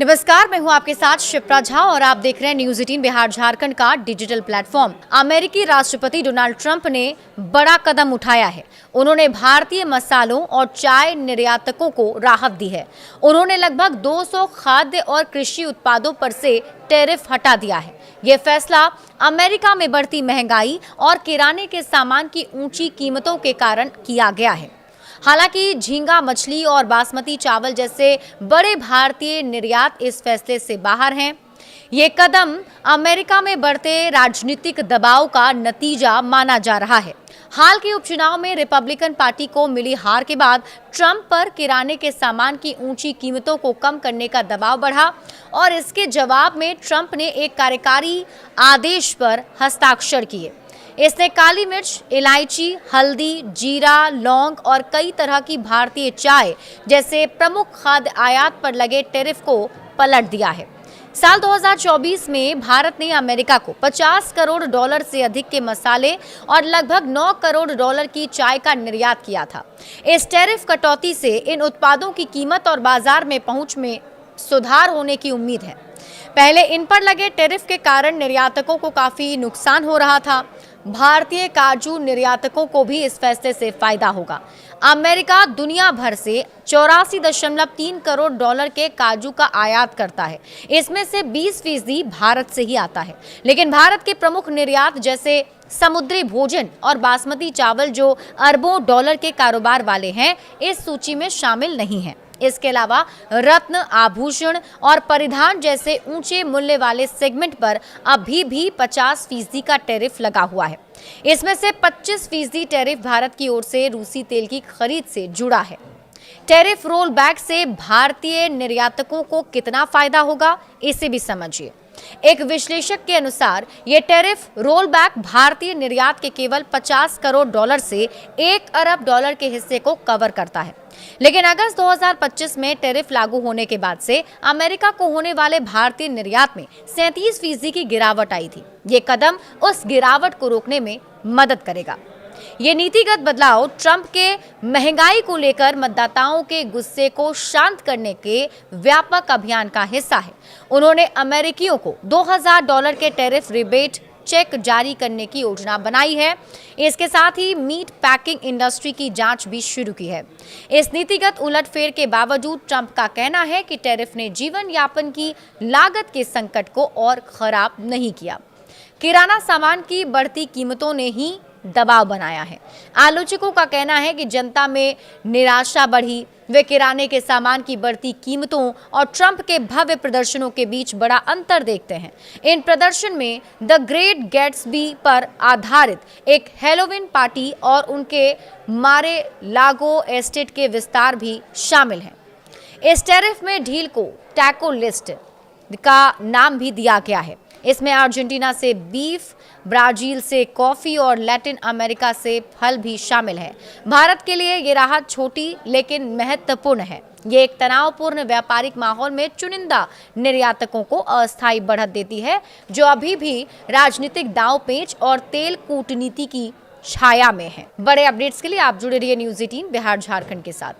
नमस्कार, मैं हूं आपके साथ शिप्रा झा और आप देख रहे हैं न्यूज़ 18 बिहार झारखंड का डिजिटल प्लेटफॉर्म। अमेरिकी राष्ट्रपति डोनाल्ड ट्रंप ने बड़ा कदम उठाया है। उन्होंने भारतीय मसालों और चाय निर्यातकों को राहत दी है। उन्होंने लगभग 200 खाद्य और कृषि उत्पादों पर से टैरिफ हटा दिया है। ये फैसला अमेरिका में बढ़ती महंगाई और किराने के सामान की ऊंची कीमतों के कारण किया गया है। हालांकि झींगा मछली और बासमती चावल जैसे बड़े भारतीय निर्यात इस फैसले से बाहर हैं। ये कदम अमेरिका में बढ़ते राजनीतिक दबाव का नतीजा माना जा रहा है। हाल के उपचुनाव में रिपब्लिकन पार्टी को मिली हार के बाद ट्रंप पर किराने के सामान की ऊंची कीमतों को कम करने का दबाव बढ़ा और इसके जवाब में ट्रंप ने एक कार्यकारी आदेश पर हस्ताक्षर किए। इसने काली मिर्च, इलायची, हल्दी, जीरा, लौंग और कई तरह की भारतीय चाय जैसे प्रमुख खाद्य आयात पर लगे टैरिफ को पलट दिया है। साल 2024 में भारत ने अमेरिका को 50 करोड़ डॉलर से अधिक के मसाले और लगभग 9 करोड़ डॉलर की चाय का निर्यात किया था। इस टैरिफ कटौती से इन उत्पादों की कीमत और बाजार में पहुंच में सुधार होने की उम्मीद है। पहले इन पर लगे टैरिफ के कारण निर्यातकों को काफी नुकसान हो रहा था। भारतीय काजू निर्यातकों को भी इस फैसले से फायदा होगा। अमेरिका दुनिया भर से 84.3 करोड़ डॉलर के काजू का आयात करता है। इसमें से 20% भारत से ही आता है। लेकिन भारत के प्रमुख निर्यात जैसे समुद्री भोजन और बासमती चावल जो अरबों डॉलर के कारोबार वाले हैं, इस सूची में शामिल नहीं हैं। इसके अलावा रत्न, आभूषण और परिधान जैसे ऊंचे मूल्य वाले सेगमेंट पर अभी भी 50% का टैरिफ लगा हुआ है। इसमें से 25% टैरिफ भारत की ओर से रूसी तेल की खरीद से जुड़ा है। टैरिफ रोल बैक से भारतीय निर्यातकों को कितना फायदा होगा, इसे भी समझिए। एक विश्लेषक के अनुसार ये टैरिफ रोल बैक भारतीय निर्यात के केवल 50 करोड़ डॉलर से 1 अरब डॉलर के हिस्से को कवर करता है। लेकिन अगस्त 2025 में टैरिफ लागू होने के बाद से अमेरिका को होने वाले भारतीय निर्यात में 37% की गिरावट आई थी। ये कदम उस गिरावट को रोकने में मदद करेगा। ये नीतिगत बदलाव ट्रंप के महंगाई को लेकर मतदाताओं के गुस्से को शांत करने के व्यापक अभियान का हिस्सा है। उन्होंने अमेरिकियों को $2000 के टैरिफ रिबेट चेक जारी करने की योजना बनाई है। इसके साथ ही मीट पैकिंग इंडस्ट्री की जांच भी शुरू की है। इस नीतिगत उलटफेर के बावजूद ट्रंप का कहना है कि टैरिफ ने जीवन यापन की लागत के संकट को और खराब नहीं किया। किराना सामान की बढ़ती कीमतों ने ही दबाव बनाया है। आलोचकों का कहना है कि जनता में निराशा बढ़ी। वे किराने के सामान की बढ़ती कीमतों और ट्रंप के भव्य प्रदर्शनों के बीच बड़ा अंतर देखते हैं। इन प्रदर्शन में द ग्रेट गैट्सबी पर आधारित एक हैलोवीन पार्टी और उनके मारे लागो एस्टेट के विस्तार भी शामिल हैं। इस टैरिफ में ढील को टैको लिस्ट का नाम भी दिया गया है। इसमें अर्जेंटीना से बीफ, ब्राजील से कॉफी और लैटिन अमेरिका से फल भी शामिल है। भारत के लिए ये राहत छोटी लेकिन महत्वपूर्ण है। ये एक तनावपूर्ण व्यापारिक माहौल में चुनिंदा निर्यातकों को अस्थायी बढ़त देती है, जो अभी भी राजनीतिक दांवपेच और तेल कूटनीति की छाया में है। बड़े अपडेट्स के लिए आप जुड़े रहिए न्यूज़ 18 बिहार झारखंड के साथ।